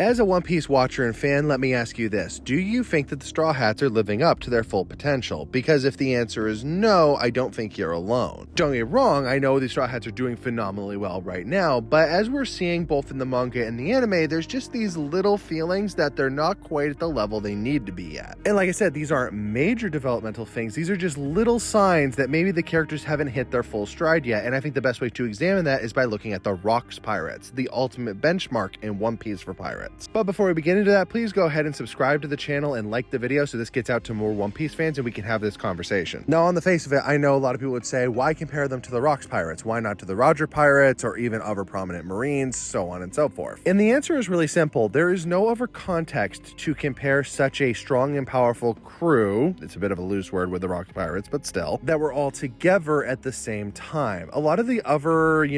As a One Piece watcher and fan, let me ask you this. Do you think that the Straw Hats are living up to their full potential? Because if the answer is no, I don't think you're alone. Don't get me wrong, I know the Straw Hats are doing phenomenally well right now, but as we're seeing both in the manga and the anime, there's just these little feelings that they're not quite at the level they need to be at. And like I said, these aren't major developmental things, these are just little signs that maybe the characters haven't hit their full stride yet, and I think the best way to examine that is by looking at the Rocks Pirates, the ultimate benchmark in One Piece for pirates. But before we begin into that, please go ahead and subscribe to the channel and like the video so this gets out to more One Piece fans and we can have this conversation. Now, on the face of it, I know a lot of people would say, why compare them to the Rocks Pirates? Why not to the Roger Pirates or even other prominent Marines, so on and so forth? And the answer is really simple. There is no other context to compare such a strong and powerful crew, it's a bit of a loose word with the Rocks Pirates, but still, that were all together at the same time. A lot of the other,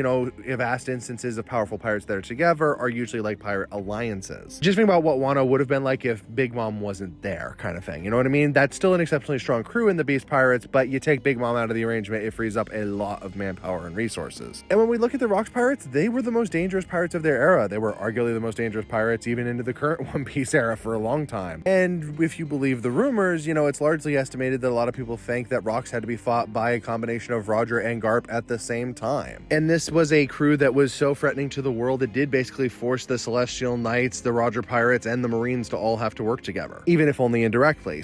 vast instances of powerful pirates that are together are usually like pirate alliances. Just think about what Wano would have been like if Big Mom wasn't there, kind of thing. You know what I mean? That's still an exceptionally strong crew in the Beast Pirates, but you take Big Mom out of the arrangement, it frees up a lot of manpower and resources. And when we look at the Rocks Pirates, they were the most dangerous pirates of their era. They were arguably the most dangerous pirates even into the current One Piece era for a long time. And if you believe the rumors, it's largely estimated that a lot of people think that Rocks had to be fought by a combination of Roger and Garp at the same time. And this was a crew that was so threatening to the world, it did basically force the Celestial Knights, the Roger Pirates, and the Marines to all have to work together, even if only indirectly.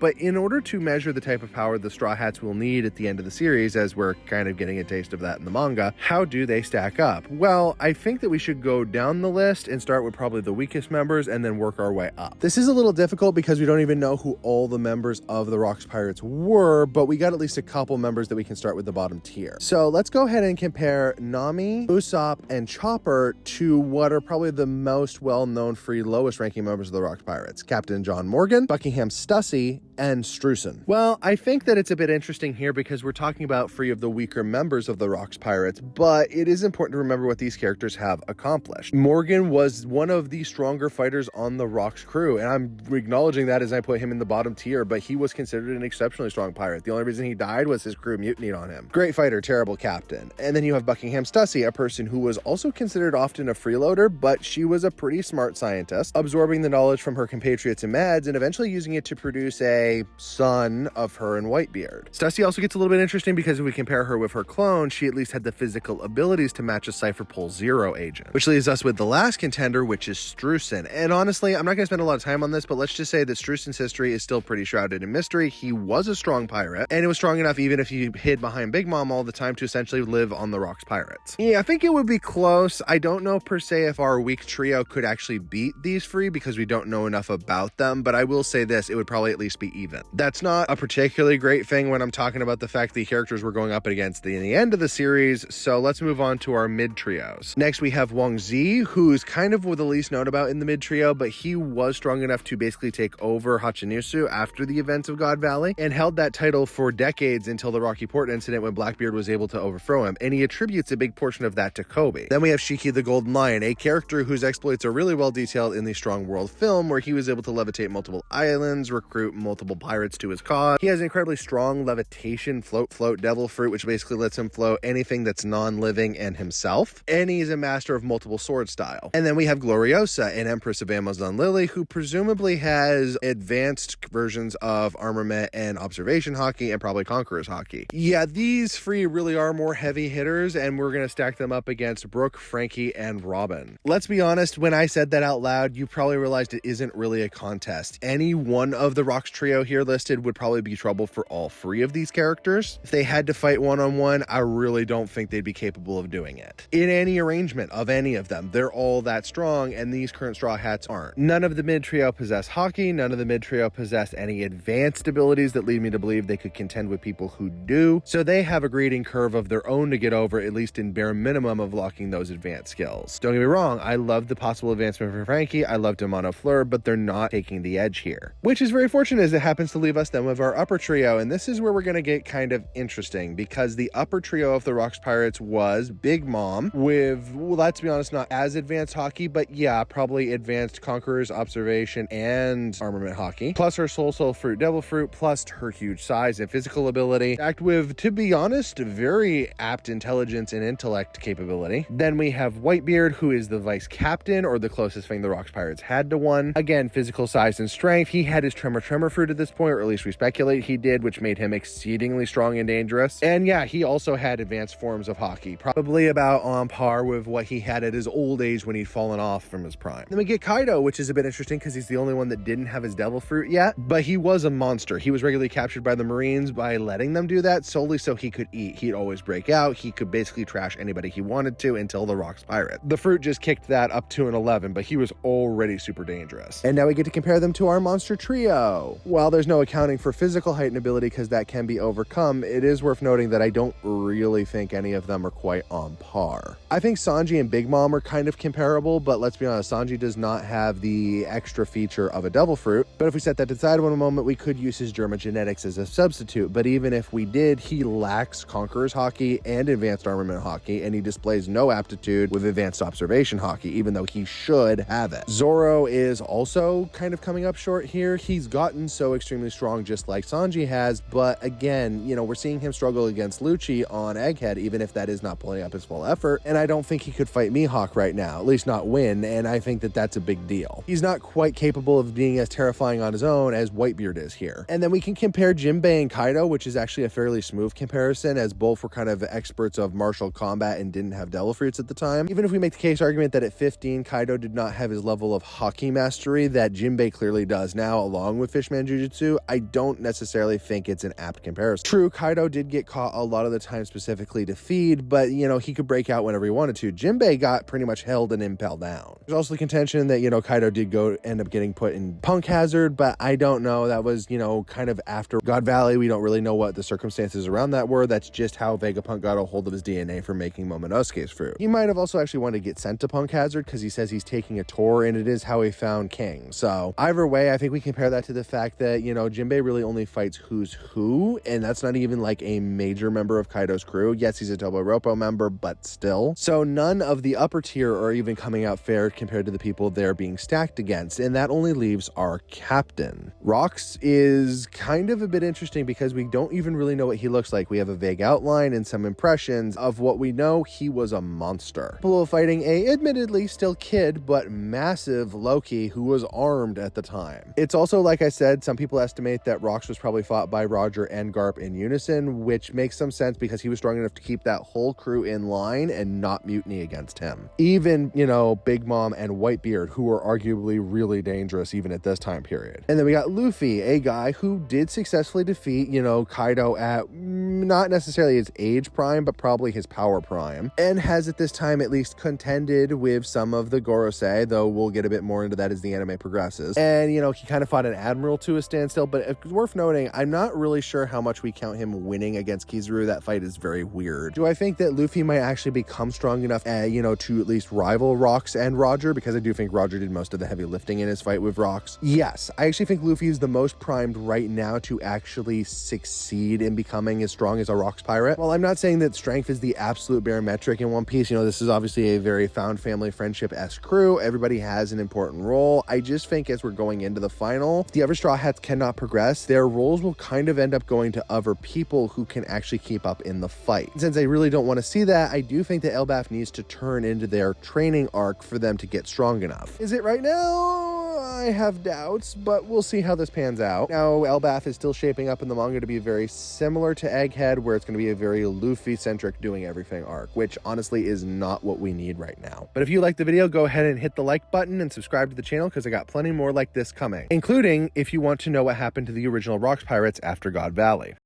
But in order to measure the type of power the Straw Hats will need at the end of the series, as we're kind of getting a taste of that in the manga, how do they stack up? Well, I think that we should go down the list and start with probably the weakest members and then work our way up. This is a little difficult because we don't even know who all the members of the Rocks Pirates were, but we got at least a couple members that we can start with the bottom tier. So let's go ahead and compare Nami, Usopp, and Chopper to what are probably the most well-known lowest ranking members of the Rocks Pirates: Captain John Morgan, Buckingham Stussy, and Streusen. Well, I think that it's a bit interesting here because we're talking about three of the weaker members of the Rocks Pirates, but it is important to remember what these characters have accomplished. Morgan was one of the stronger fighters on the Rocks crew, and I'm acknowledging that as I put him in the bottom tier, but he was considered an exceptionally strong pirate. The only reason he died was his crew mutinied on him. Great fighter, terrible captain. And then you have Buckingham Stussy, a person who was also considered often a freeloader, but she was a pretty smart scientist, absorbing the knowledge from her compatriots and Mads and eventually using it to produce a son of her and Whitebeard. Stussy also gets a little bit interesting because if we compare her with her clone, she at least had the physical abilities to match a Cypher Pole Zero agent. Which leaves us with the last contender, which is Streusen. And honestly, I'm not going to spend a lot of time on this, but let's just say that Streusen's history is still pretty shrouded in mystery. He was a strong pirate, and it was strong enough even if he hid behind Big Mom all the time to essentially live on the Rocks Pirates. Yeah, I think it would be close. I don't know per se if our weak trio could actually beat these three because we don't know enough about them, but I will say this, it would probably at least be even. That's not a particularly great thing when I'm talking about the fact the characters we're going up against in the end of the series, so let's move on to our mid trios. Next we have Wang Zi, who's kind of the least known about in the mid trio, but he was strong enough to basically take over Hachinusu after the events of God Valley and held that title for decades until the Rocky Port incident when Blackbeard was able to overthrow him, and he attributes a big portion of that to Kobe. Then we have Shiki the Golden Lion, a character whose exploits are really well detailed in the Strong World film, where he was able to levitate multiple islands, recruit multiple pirates to his cause. He has an incredibly strong levitation float devil fruit, which basically lets him float anything that's non-living and himself, and he's a master of multiple sword style. And then we have Gloriosa, an Empress of Amazon Lily, who presumably has advanced versions of armament and observation hockey and probably Conqueror's hockey. Yeah, these three really are more heavy hitters, and we're going to stack them up against Brooke, Frankie, and Robin. Let's be honest, when I said that out loud, you probably realized it isn't really a contest. Any one of the Rocks trio here listed would probably be trouble for all three of these characters. If they had to fight one-on-one, I really don't think they'd be capable of doing it. In any arrangement of any of them, they're all that strong, and these current Straw Hats aren't. None of the mid-trio possess hockey, none of the mid-trio possess any advanced abilities that lead me to believe they could contend with people who do, so they have a grading curve of their own to get over, at least in bare minimum of locking those advanced skills. Don't get me wrong, I love the possible advancement for Frankie, I love Demano Fleur, but they're not taking the edge here. Which is very fortunate as it happens to leave us then with our upper trio, and this is where we're going to get kind of interesting, because the upper trio of the Rocks Pirates was Big Mom with, well, let's be honest, not as advanced hockey, but yeah, probably advanced Conqueror's observation and armament hockey, plus her Soul Fruit Devil Fruit, plus her huge size and physical ability, act with, to be honest, very apt intelligence and intellect capability. Then we have Whitebeard, who is the vice captain or the closest thing the Rocks Pirates had to one. Again, physical size and strength. He had his Tremor fruit at this point, or at least we speculate he did, which made him exceedingly strong and dangerous. And yeah, he also had advanced forms of hockey, probably about on par with what he had at his old age when he'd fallen off from his prime. Then we get Kaido, which is a bit interesting because he's the only one that didn't have his devil fruit yet, but he was a monster. He was regularly captured by the Marines by letting them do that solely so he could eat. He'd always break out. He could basically trash anybody he wanted to until the Rocks Pirate. The fruit just kicked that up to an 11, but he was already super dangerous. And now we get to compare them to our monster trio. While there's no accounting for physical height and ability because that can be overcome, it is worth noting that I don't really think any of them are quite on par. I think Sanji and Big Mom are kind of comparable, but let's be honest, Sanji does not have the extra feature of a devil fruit. But if we set that to the side one moment, we could use his Germa genetics as a substitute. But even if we did, he lacks Conqueror's Hockey and Advanced Armament Hockey, and he displays no aptitude with Advanced Observation Hockey, even though he should have it. Zoro is also kind of coming up short here. He's gotten so extremely strong just like Sanji has, but again, you know, we're seeing him struggle against Lucci on Egghead, even if that is not pulling up his full effort, and I don't think he could fight Mihawk right now, at least not win, and I think that that's a big deal. He's not quite capable of being as terrifying on his own as Whitebeard is here. And then we can compare Jinbei and Kaido, which is actually a fairly smooth comparison, as both were kind of experts of martial combat and didn't have devil fruits at the time. Even if we make the case argument that at 15, Kaido did not have his level of hockey mastery that Jinbei clearly does now, along with Fishman Jujutsu, I don't necessarily think it's an apt comparison. True, Kaido did get caught a lot of the time specifically to feed, but, you know, he could break out whenever he wanted to. Jinbei got pretty much held and impelled down. There's also the contention that, you know, Kaido did end up getting put in Punk Hazard, but I don't know. That was, you know, kind of after God Valley. We don't really know what the circumstances around that were. That's just how Vegapunk got a hold of his DNA for making Momonosuke's fruit. He might have also actually wanted to get sent to Punk Hazard because he says he's taking a tour, and it is how he found King. So either way, I think we compare that to the fact that, you know, Jinbei really only fights who's who, and that's not even like a major member of Kaido's crew. Yes, he's a Toboropo member, but still. So none of the upper tier are even coming out fair compared to the people they're being stacked against, and that only leaves our captain. Rocks is kind of a bit interesting because we don't even really know what he looks like. We have a vague outline and some impressions of what we know. He was a monster. Capable of fighting a admittedly still kid but massive Loki who was armed at the time. It's also, like I said, some people estimate that Rocks was probably fought by Roger and Garp in unison, which makes some sense because he was strong enough to keep that whole crew in line and not mutiny against him. Even, you know, Big Mom and Whitebeard, who were arguably really dangerous even at this time period. And then we got Luffy, a guy who did successfully defeat, you know, Kaido at not necessarily his age prime, but probably his power prime, and has at this time at least contended with some of the Gorosei, though we'll get a bit more into that as the anime progresses. And, you know, he kind of fought an admiral to a standstill, but it's worth noting, I'm not really sure how much we count him winning against Kizaru. That fight is very weird. Do I think that Luffy might actually become strong enough, you know, to at least rival Rocks and Roger? Because I do think Roger did most of the heavy lifting in his fight with Rocks. Yes, I actually think Luffy is the most primed right now to actually succeed in becoming as strong as a Rocks pirate. While I'm not saying that strength is the absolute barometric in One Piece, you know, this is obviously a very found family friendship-esque crew. Everybody has an important role. I just think as we're going into the final, if the other Straw Hats cannot progress, their roles will kind of end up going to other people who can actually keep up in the fight. Since I really don't want to see that, I do think that Elbaf needs to turn into their training arc for them to get strong enough. Is it right now? I have doubts, but we'll see how this pans out. Now, Elbaf is still shaping up in the manga to be very similar to Egghead, where it's going to be a very Luffy-centric doing everything arc, which honestly is not what we need right now. But if you liked the video, go ahead and hit the like button and subscribe to the channel because I got plenty more like this coming, including if you want to know what happened to the original Rocks Pirates after God Valley.